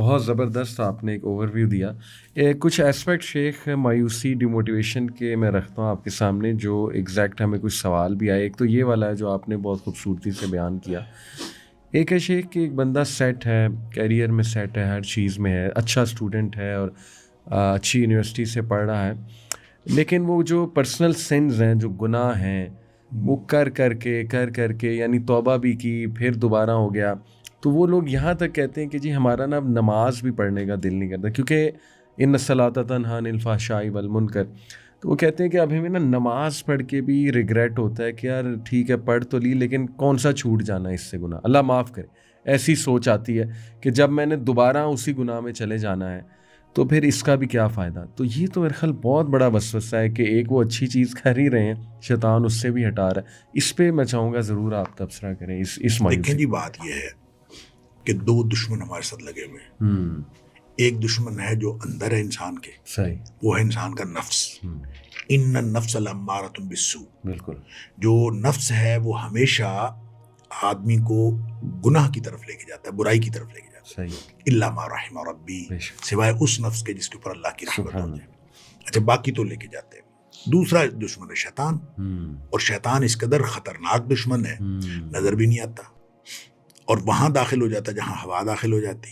بہت زبردست آپ نے ایک اوور ویو دیا. کچھ ایسپیکٹ شیخ مایوسی ڈیموٹیویشن کے میں رکھتا ہوں آپ کے سامنے، جو ایگزیکٹ ہمیں کچھ سوال بھی آئے. ایک تو یہ والا ہے جو آپ نے بہت خوبصورتی سے بیان کیا. ایک ہے شیخ کہ ایک بندہ سیٹ ہے، کیریئر میں سیٹ ہے، ہر چیز میں ہے، اچھا اسٹوڈنٹ ہے اور اچھی یونیورسٹی سے پڑھ رہا ہے، لیکن وہ جو پرسنل سنز ہیں، جو گناہ ہیں، وہ کر کر کے یعنی توبہ بھی کی، پھر دوبارہ ہو گیا. تو وہ لوگ یہاں تک کہتے ہیں کہ جی ہمارا نا اب نماز بھی پڑھنے کا دل نہیں کرتا، کیونکہ ان الصلاۃ تنہی عن الفحشاء والمنکر. تو وہ کہتے ہیں کہ اب ہمیں نا نماز پڑھ کے بھی ریگریٹ ہوتا ہے کہ یار ٹھیک ہے پڑھ تو لی، لیکن کون سا چھوٹ جانا ہے اس سے گناہ، اللہ معاف کرے. ایسی سوچ آتی ہے کہ جب میں نے دوبارہ اسی گناہ میں چلے جانا ہے تو پھر اس کا بھی کیا فائدہ. تو یہ تو میرے خیال بہت بڑا وسوسہ ہے کہ ایک وہ اچھی چیز کر ہی رہے ہیں، شیطان اس سے بھی ہٹا رہا ہے. اس پہ میں چاہوں گا ضرور آپ تبصرہ کریں. اس مایوسی. دیکھیں جی، بات یہ ہے کہ دو دشمن ہمارے ساتھ لگے ہوئے ہیں. ایک دشمن ہے جو اندر ہے انسان کے، صحیح، وہ ہے انسان کا نفس. ان النفس لامارۃ بالسوء. بالکل. جو نفس ہے وہ ہمیشہ آدمی کو گناہ کی طرف لے کے جاتا ہے، برائی کی طرف لے کے جاتا ہے. صحیح. الا ما رحم ربی، سوائے اس نفس کے جس کے اوپر اللہ کی رحمت ہو جائے. اچھا، باقی تو لے کے جاتے ہیں. دوسرا دشمن ہے شیطان، اور شیطان اس قدر خطرناک دشمن ہے نظر بھی نہیں آتا، اور وہاں داخل ہو جاتا جہاں ہوا داخل ہو جاتی.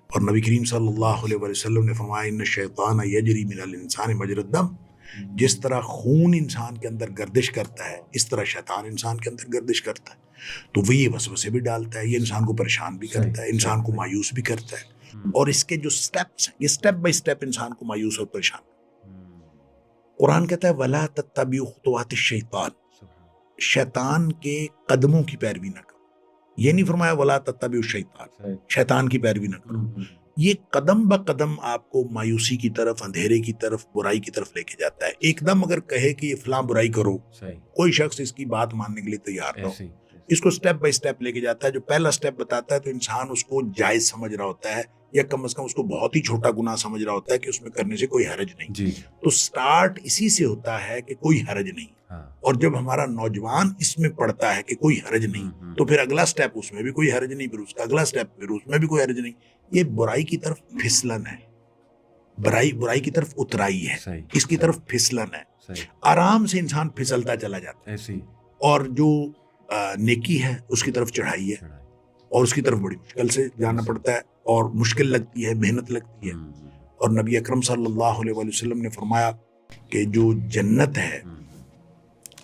اور نبی کریم صلی اللہ علیہ وسلم نے فرمایا ان الشیطان یجری من الانسان مجری الدم. جس طرح خون انسان کے اندر گردش کرتا ہے، اس طرح شیطان انسان کے اندر گردش کرتا ہے. تو وہ یہ وسوسے بھی ڈالتا ہے، یہ انسان کو پریشان بھی کرتا ہے، انسان کو مایوس بھی کرتا ہے. اور اس کے جو سٹیپس ہیں، یہ سٹیپ بائی سٹیپ انسان کو مایوس اور پریشان. قرآن کہتا ہے وَلَا تَتَّبِعُوا خُطُوَاتِ الشَّيْطَانِ، شیطان کے قدموں کی پیروی نہ کرو. یہ نہیں فرمایا وَلَا تَتَّبِعُوا الشَّيْطَانِ، شیطان کی پیروی نہ کرو. یہ قدم با قدم آپ کو مایوسی کی طرف، اندھیرے کی طرف، برائی کی طرف لے کے جاتا ہے. ایک دم اگر کہے کہ یہ فلاں برائی کرو، کوئی شخص اس کی بات ماننے کے لیے تیار نہ ہو. اس کو سٹیپ بائی سٹیپ لے کے جاتا ہے. جو پہلا سٹیپ بتاتا ہے تو انسان اس کو جائز سمجھ رہا ہوتا ہے، یا کم از کم اس کو بہت ہی چھوٹا گناہ سمجھ رہا ہوتا ہے کہ اس میں کرنے سے کوئی حرج نہیں. تو سٹارٹ اسی سے ہوتا ہے کہ کوئی حرج نہیں. اور جب ہمارا نوجوان اس میں پڑتا ہے کہ کوئی حرج نہیں، تو پھر اگلا سٹیپ اس میں بھی کوئی حرج نہیں، پھر اس کا اگلا سٹیپ پھر اس میں بھی کوئی حرج نہیں. یہ برائی کی طرف پھسلن ہے، برائی کی طرف اترائی ہے، اس کی طرف پھسلن ہے. آرام سے انسان پھسلتا چلا جاتا ہے، اور جو نیکی ہے اس کی طرف چڑھائی ہے، اور اس کی طرف بڑی مشکل سے جانا پڑتا ہے، اور مشکل لگتی ہے، محنت لگتی ہے. اور نبی اکرم صلی اللہ علیہ وسلم نے فرمایا کہ جو جنت ہے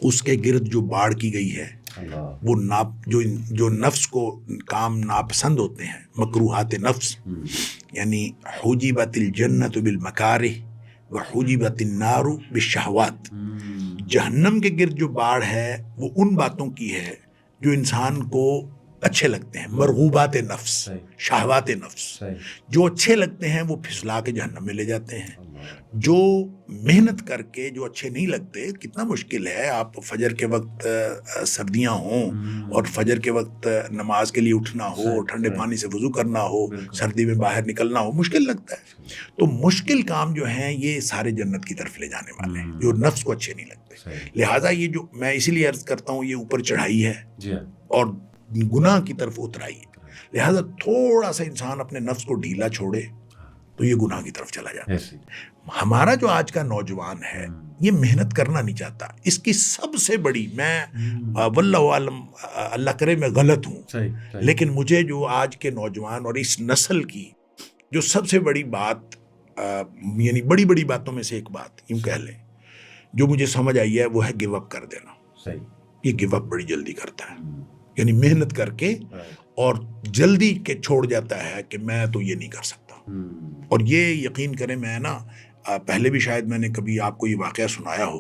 اس کے گرد جو باڑ کی گئی ہے، وہ جو نفس کو کام ناپسند ہوتے ہیں، مکروہات نفس، یعنی حجبت الجنت بالمکارہ وحجبت النار بالشہوات. جہنم کے گرد جو باڑ ہے وہ ان باتوں کی ہے جو انسان کو اچھے لگتے ہیں، مرغوبات نفس، شہوات نفس. جو اچھے لگتے ہیں وہ پھسلا کے جہنم میں لے جاتے ہیں. جو محنت کر کے جو اچھے نہیں لگتے، کتنا مشکل ہے آپ فجر کے وقت سردیاں ہوں اور فجر کے وقت نماز کے لیے اٹھنا ہو، ٹھنڈے پانی سے وضو کرنا ہو، سردی میں باہر نکلنا ہو، مشکل لگتا ہے. تو مشکل کام جو ہیں یہ سارے جنت کی طرف لے جانے والے ہیں، جو نفس کو اچھے نہیں لگتے. لہٰذا یہ جو میں اسی لیے عرض کرتا ہوں، یہ اوپر چڑھائی ہے اور گناہ کی طرف اترائی ہے. لہٰذا تھوڑا سا انسان اپنے نفس کو ڈھیلا چھوڑے تو یہ گناہ کی طرف چلا جاتا ہے. ہمارا جو آج کا نوجوان ہے یہ محنت کرنا نہیں چاہتا. اس کی سب سے بڑی، میں واللہ عالم، اللہ کرے میں غلط ہوں، لیکن مجھے جو آج کے نوجوان اور اس نسل کی جو سب سے بڑی بات، یعنی بڑی بڑی باتوں میں سے ایک بات یوں کہہ لیں جو مجھے سمجھ آئی ہے، وہ ہے گیو اپ کر دینا. یہ گیو اپ بڑی جلدی کرتا ہے، یعنی محنت کر کے اور جلدی کے چھوڑ جاتا ہے کہ میں تو یہ نہیں کر سکتا. اور یہ یقین کریں، میں نا پہلے بھی شاید میں نے کبھی آپ کو یہ واقعہ سنایا ہو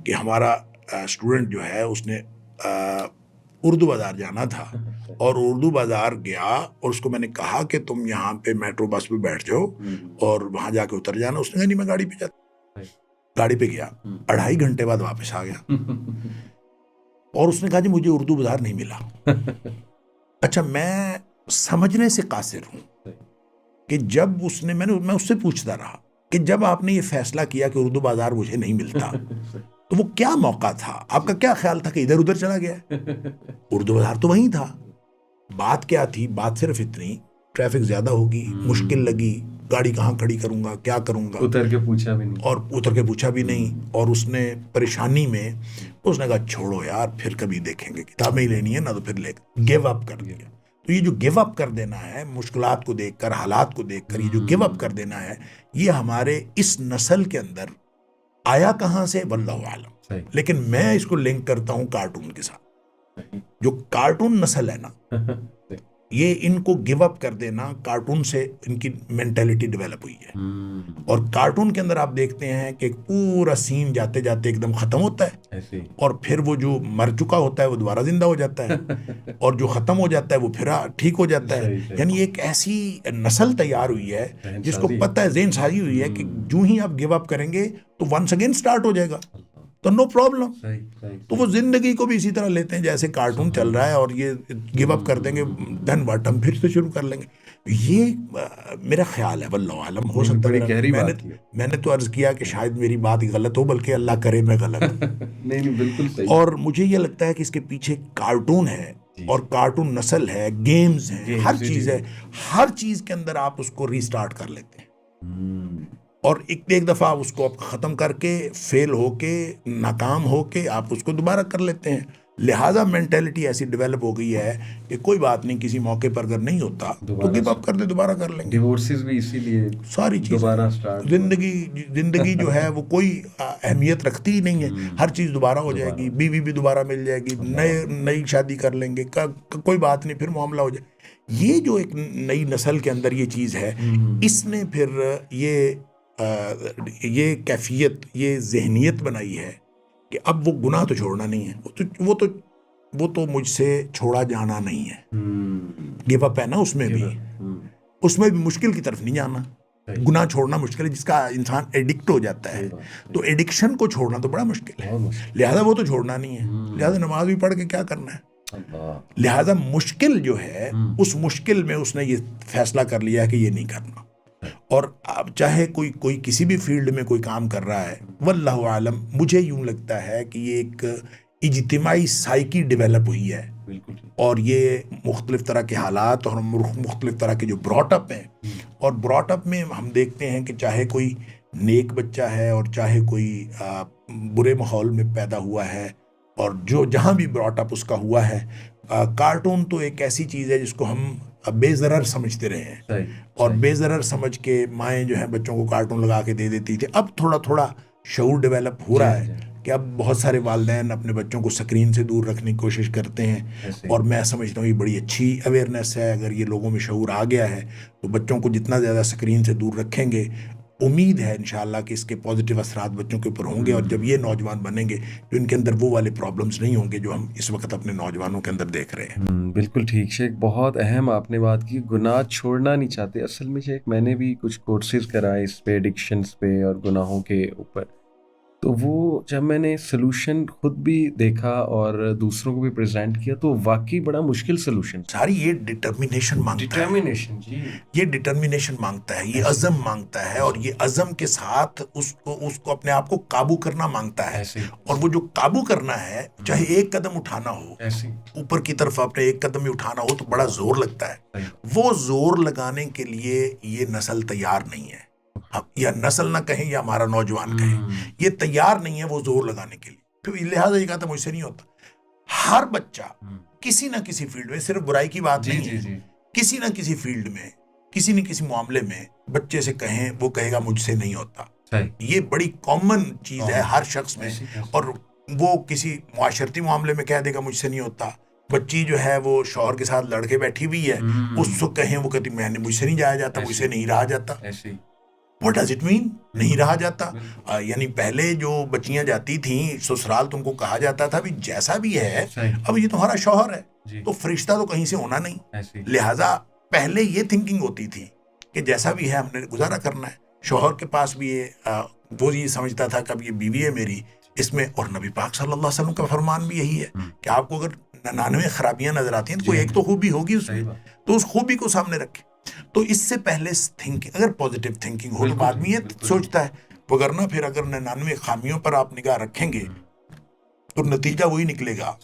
کہ ہمارا اسٹوڈنٹ جو ہے اس نے اردو بازار جانا تھا، اور اردو بازار گیا اور اس کو میں نے کہا کہ تم یہاں پہ میٹرو بس پہ بیٹھ جاؤ اور وہاں جا کے اتر جانا. اس نے کہا نہیں، میں گاڑی پہ جاتا. گاڑی پہ گیا، 2.5 گھنٹے بعد واپس آ گیا، اور اس نے کہا جی مجھے اردو بازار نہیں ملا. اچھا، میں سمجھنے سے قاصر ہوں کہ جب میں اس سے پوچھتا رہا کہ جب آپ نے یہ فیصلہ کیا کہ اردو بازار مجھے نہیں ملتا تو وہ کیا موقع تھا؟ آپ کا کیا خیال تھا کہ ادھر ادھر چلا گیا؟ اردو بازار تو وہیں تھا. بات کیا تھی؟ بات صرف اتنی ٹریفک زیادہ ہوگی, مشکل لگی, گاڑی کہاں کھڑی کروں گا, کیا کروں گا, اتر کے پوچھا بھی نہیں, اور اتر کے پوچھا بھی نہیں, اور اس نے پریشانی میں اس نے کہا چھوڑو یار پھر کبھی دیکھیں گے, کتابیں ہی لینی ہے نا تو پھر لے, گیو اپ کر دیا. تو یہ جو گیو اپ کر دینا ہے مشکلات کو دیکھ کر, حالات کو دیکھ کر, یہ جو گیو اپ کر دینا ہے, یہ ہمارے اس نسل کے اندر آیا کہاں سے واللہ عالم. لیکن میں اس کو لنک کرتا ہوں کارٹون کے ساتھ. جو کارٹون نسل ہے نا, یہ ان کو گیو اپ کر دینا, کارٹون سے ان کی مینٹیلٹی ڈیولپ ہوئی ہے. اور کارٹون کے اندر آپ دیکھتے ہیں کہ ایک پورا سین جاتے جاتے ایک دم ختم ہوتا ہے, اور پھر وہ جو مر چکا ہوتا ہے وہ دوبارہ زندہ ہو جاتا ہے, اور جو ختم ہو جاتا ہے وہ پھر ٹھیک ہو جاتا ہے. یعنی ایک ایسی نسل تیار ہوئی ہے جس کو پتہ ہے, ذہن سازی ہوئی ہے کہ جو ہی آپ گیو اپ کریں گے تو ونس اگین سٹارٹ ہو جائے گا, تو نو پرابلم. تو وہ زندگی کو بھی اسی طرح لیتے ہیں جیسے کارٹون چل رہا ہے, اور یہ گیو اپ کر دیں گے دین واٹ, ہم پھر سے شروع کر لیں گے. یہ میرا خیال ہے, واللہ عالم, ہو سکتا ہے میں نے تو عرض کیا کہ شاید میری بات غلط ہو, بلکہ اللہ کرے میں غلط ہوں. نہیں بالکل صحیح. اور مجھے یہ لگتا ہے کہ اس کے پیچھے کارٹون ہے, اور کارٹون نسل ہے, گیمز ہیں, ہر چیز ہے, ہر چیز کے اندر آپ اس کو ریسٹارٹ کر لیتے ہیں, اور ایک دفعہ آپ اس کو آپ ختم کر کے, فیل ہو کے, ناکام ہو کے آپ اس کو دوبارہ کر لیتے ہیں. لہٰذا مینٹیلٹی ایسی ڈیولپ ہو گئی ہے کہ کوئی بات نہیں, کسی موقع پر اگر نہیں ہوتا تو گیو اپ کر دے, دوبارہ کر لیں گے. ڈیورسز بھی اسی لیے, ساری چیز دوبارہ سٹارٹ. زندگی جو ہے وہ کوئی اہمیت رکھتی ہی نہیں ہے, ہر چیز دوبارہ ہو جائے گی, بیوی بھی دوبارہ مل جائے گی, نئی شادی کر لیں گے, کوئی بات نہیں, پھر معاملہ ہو جائے. یہ جو ایک نئی نسل کے اندر یہ چیز ہے, اس نے پھر یہ کیفیت, یہ ذہنیت بنائی ہے کہ اب وہ گناہ تو چھوڑنا نہیں ہے, وہ تو مجھ سے چھوڑا جانا نہیں ہے. گیو اپ ہے نا, اس میں بھی مشکل کی طرف نہیں جانا. گناہ چھوڑنا مشکل ہے, جس کا انسان ایڈکٹ ہو جاتا ہے, تو ایڈکشن کو چھوڑنا تو بڑا مشکل ہے. لہذا وہ تو چھوڑنا نہیں ہے, لہذا نماز بھی پڑھ کے کیا کرنا ہے. لہذا مشکل جو ہے, اس مشکل میں اس نے یہ فیصلہ کر لیا کہ یہ نہیں کرنا. اور اب چاہے کوئی کسی بھی فیلڈ میں کوئی کام کر رہا ہے, واللہ عالم, مجھے یوں لگتا ہے کہ یہ ایک اجتماعی سائیکی ڈیولپ ہوئی ہے, اور یہ مختلف طرح کے حالات اور مختلف طرح کے جو براٹ اپ ہیں, اور براٹ اپ میں ہم دیکھتے ہیں کہ چاہے کوئی نیک بچہ ہے اور چاہے کوئی برے ماحول میں پیدا ہوا ہے, اور جو جہاں بھی براٹ اپ اس کا ہوا ہے, کارٹون تو ایک ایسی چیز ہے جس کو ہم بے ضرر سمجھتے رہے ہیں, اور بے ضرر سمجھ کے مائیں جو ہیں بچوں کو کارٹون لگا کے دے دیتی تھی. اب تھوڑا تھوڑا شعور ڈیولپ ہو رہا ہے کہ اب بہت سارے والدین اپنے بچوں کو سکرین سے دور رکھنے کی کوشش کرتے ہیں, اور میں سمجھتا ہوں یہ بڑی اچھی اویئرنیس ہے. اگر یہ لوگوں میں شعور آ گیا ہے تو بچوں کو جتنا زیادہ سکرین سے دور رکھیں گے, امید ہے انشاءاللہ کہ اس کے پازیٹیو اثرات بچوں کے اوپر ہوں گے, اور جب یہ نوجوان بنیں گے تو ان کے اندر وہ والے پرابلمز نہیں ہوں گے جو ہم اس وقت اپنے نوجوانوں کے اندر دیکھ رہے ہیں. بالکل ٹھیک شیخ, بہت اہم آپ نے بات کی, گناہ چھوڑنا نہیں چاہتے. اصل میں شیخ میں نے بھی کچھ کورسز کرائے اس پہ, ایڈکشنز پہ اور گناہوں کے اوپر, تو وہ جب میں نے سلوشن خود بھی دیکھا اور دوسروں کو بھی پریزنٹ کیا تو واقعی بڑا مشکل سلوشن. ساری یہ ڈٹرمینیشن مانگتا ہے, یہ ڈٹرمینیشن مانگتا ہے, یہ عزم مانگتا ہے, اور یہ عزم کے ساتھ اس کو اپنے آپ کو قابو کرنا مانگتا ہے. اور وہ جو قابو کرنا ہے, چاہے ایک قدم اٹھانا ہو, اوپر کی طرف اپنے ایک قدم ہی اٹھانا ہو, تو بڑا زور لگتا ہے. وہ زور لگانے کے لیے یہ نسل تیار نہیں ہے, یا نسل نہ کہیں یا ہمارا نوجوان کہیں, یہ تیار نہیں ہے وہ زور لگانے کے لیے. پھر لہٰذا یہ کہتا مجھ سے نہیں ہوتا. ہر بچہ کسی نہ کسی فیلڈ میں, صرف برائی کی بات نہیں ہے, کسی نہ کسی فیلڈ میں, کسی نہ کسی معاملے میں بچے سے کہیں, وہ کہے گا مجھ سے نہیں ہوتا. یہ بڑی کامن چیز ہے ہر شخص میں. اور وہ کسی معاشرتی معاملے میں کہہ دے گا مجھ سے نہیں ہوتا. بچی جو ہے وہ شوہر کے ساتھ لڑ کے بیٹھی ہوئی ہے, اس کو کہیں, وہ کہتی میں نے مجھ سے نہیں جایا جاتا, مجھ سے نہیں رہا جاتا. What does it mean? نہیں رہا جاتا. یعنی پہلے جو بچیاں جاتی تھیں سسرال, تم کو کہا جاتا تھا بھی جیسا بھی ہے, اب یہ تمہارا شوہر ہے تو فرشتہ تو کہیں سے ہونا نہیں. لہٰذا پہلے یہ تھنکنگ ہوتی تھی کہ جیسا بھی ہے ہم نے گزارا کرنا ہے. شوہر کے پاس بھی وہ یہ سمجھتا تھا کہ اب یہ بیوی ہے میری, اس میں. اور نبی پاک صلی اللہ علیہ وسلم کا فرمان بھی یہی ہے کہ آپ کو اگر 99 خرابیاں نظر آتی ہیں تو کوئی ایک تو خوبی ہوگی اس میں, تو اس خوبی کو سامنے رکھیں. تو اس سے پہلے تھنکنگ, اگر پازیٹیو تھنکنگ ہو تو آدمی یہ سوچتا ہے, وگرنہ پھر اگر 99 خامیوں پر آپ نگاہ رکھیں گے تو نتیجہ وہی نکلے گا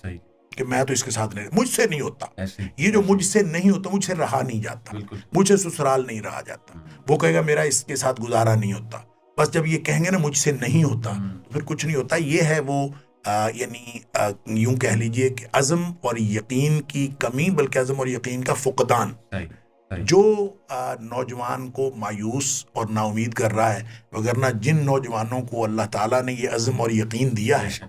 کہ میں تو اس کے ساتھ نہیں, مجھ سے نہیں ہوتا. ایسے یہ جو مجھ سے نہیں ہوتا, مجھ سے رہا نہیں جاتا, بالکل مجھ سے سسرال نہیں رہا جاتا. وہ کہے گا میرا اس کے ساتھ گزارا نہیں ہوتا. بس جب یہ کہیں گے نا مجھ سے نہیں ہوتا تو پھر کچھ نہیں ہوتا. یہ ہے وہ یعنی یوں کہہ لیجئے کہ عزم اور یقین کی کمی, بلکہ عزم اور یقین کا فقدان جو نوجوان کو مایوس اور نا امید کر رہا ہے. وگرنہ جن نوجوانوں کو اللہ تعالیٰ نے یہ عزم اور یقین دیا ہے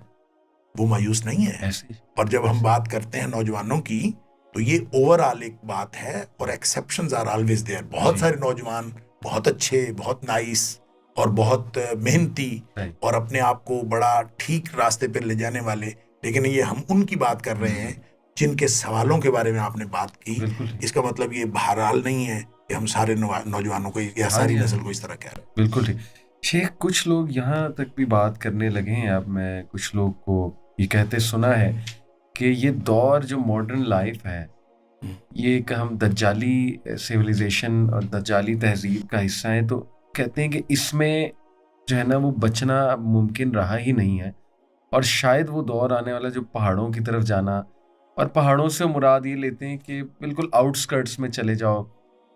وہ مایوس نہیں ہے. اور جب ہم بات کرتے ہیں نوجوانوں کی تو یہ اوور آل ایک بات ہے, اور ایکسیپشنز آر آلویز دیئر. بہت سارے نوجوان بہت اچھے, بہت نائس اور بہت محنتی اور اپنے آپ کو بڑا ٹھیک راستے پہ لے جانے والے, لیکن یہ ہم ان کی بات کر رہے ہیں جن کے سوالوں کے بارے میں آپ نے بات کی. اس کا مطلب یہ بہرحال نہیں ہے کہ ہم سارے نوجوانوں کو یا ساری نسل کو اس طرح کہہ رہے ہیں. بالکل ٹھیک. شیخ کچھ لوگ یہاں تک بھی بات کرنے لگے ہیں, اب میں کچھ لوگ کو یہ کہتے سنا ہے کہ یہ دور جو ماڈرن لائف ہے یہ ایک ہم دجالی سیویلائزیشن اور دجالی تہذیب کا حصہ ہیں, تو کہتے ہیں کہ اس میں جو ہے نا وہ بچنا اب ممکن رہا ہی نہیں ہے, اور شاید وہ دور آنے والا جو پہاڑوں کی طرف جانا, اور پہاڑوں سے مراد یہ لیتے ہیں کہ بالکل آؤٹ اسکرٹس میں چلے جاؤ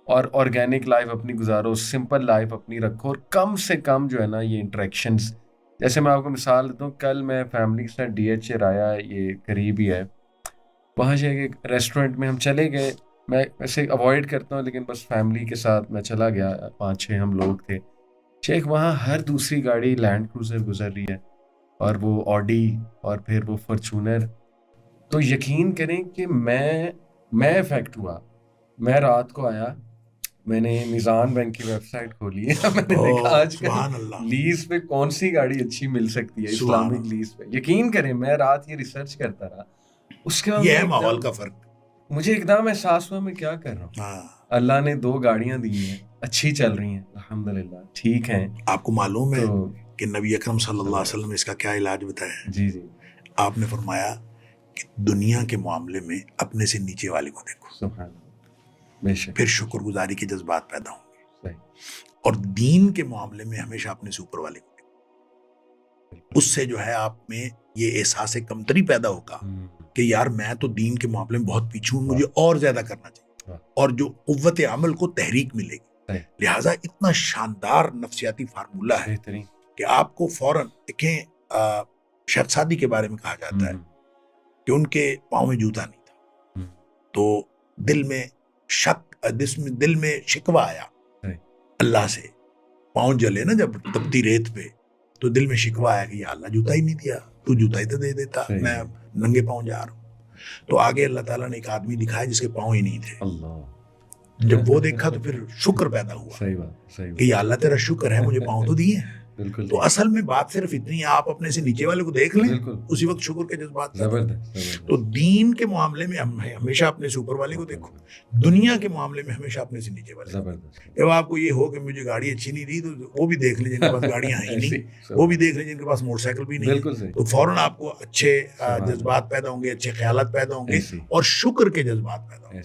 اور آرگینک لائف اپنی گزارو, سمپل لائف اپنی رکھو, اور کم سے کم جو ہے نا یہ انٹریکشنز. جیسے میں آپ کو مثال دیتا ہوں, کل میں فیملی کے ساتھ ڈی ایچ اے آیا, یہ قریب ہی ہے, وہاں سے ایک ریسٹورینٹ میں ہم چلے گئے. میں ویسے اوائڈ کرتا ہوں لیکن بس فیملی کے ساتھ میں چلا گیا, 5-6 ہم لوگ تھے. شیخ وہاں ہر دوسری گاڑی لینڈ کروزر گزر رہی ہے, اور وہ آڈی, اور پھر وہ فارچونر. تو یقین کریں کہ میں افیکٹ ہوا. میں رات کو آیا, میں نے میزان بینک کی ویب سائٹ کھولی ہے, میں نے دیکھا آج کل لیز پہ کون سی گاڑی اچھی مل سکتی ہے اسلامک لیز پہ. یقین کریں میں رات یہ ریسرچ کرتا رہا, اس کے بعد یہ ہے ماحول کا فرق. مجھے ایک دم احساس ہوا میں کیا کر رہا ہوں. اللہ نے 2 گاڑیاں دی ہیں, اچھی چل رہی ہیں الحمدللہ, ٹھیک ہیں. آپ کو معلوم ہے کہ نبی اکرم صلی اللہ علیہ وسلم نے اس کا کیا علاج بتایا؟ جی آپ نے فرمایا کہ دنیا کے معاملے میں اپنے سے نیچے والے کو دیکھو, سبحان اللہ, پھر شکر گزاری کے جذبات پیدا ہوں گے. اور دین کے معاملے میں ہمیشہ اپنے سے اوپر والے کو دیکھو. اس سے جو ہے آپ میں یہ احساس کمتری پیدا ہوگا کہ یار میں تو دین کے معاملے میں بہت پیچھے ہوں, مجھے اور زیادہ کرنا چاہیے, اور جو قوت عمل کو تحریک ملے گی. لہٰذا اتنا شاندار نفسیاتی فارمولہ ہے کہ آپ کو فوراً دیکھیں. شیخ سعدی کے بارے میں کہا جاتا ہے کہ ان کے پاؤں میں جوتا نہیں تھا, تو دل میں شک, دل میں شکوہ آیا اللہ سے. پاؤں جلے نا جب تپتی ریت پہ, تو دل میں شکوہ آیا کہ یا اللہ جوتا ہی نہیں دیا, تو جوتا ہی تو دے دیتا, میں ننگے پاؤں جا رہا ہوں. تو آگے اللہ تعالیٰ نے ایک آدمی دکھایا جس کے پاؤں ہی نہیں تھے. جب وہ دیکھا تو پھر شکر پیدا ہوا کہ یا اللہ تیرا شکر ہے, مجھے پاؤں تو دیے ہیں. تو اصل میں بات صرف اتنی ہے, آپ اپنے سے نیچے والے کو دیکھ لیں, اسی وقت شکر کے جذبات. تو دین کے معاملے میں ہمیشہ اپنے سے اوپر والے کو دیکھو, دنیا کے معاملے میں ہمیشہ اپنے سے نیچے والے کو. جب آپ کو یہ ہو کہ مجھے گاڑی اچھی نہیں دی, تو وہ بھی دیکھ لیں جن کے پاس گاڑیاں ہیں ہی نہیں, وہ بھی دیکھ لیں جن کے پاس موٹر سائیکل بھی نہیں, تو فوراً آپ کو اچھے جذبات پیدا ہوں گے, اچھے خیالات پیدا ہوں گے, اور شکر کے جذبات پیدا ہوں گے.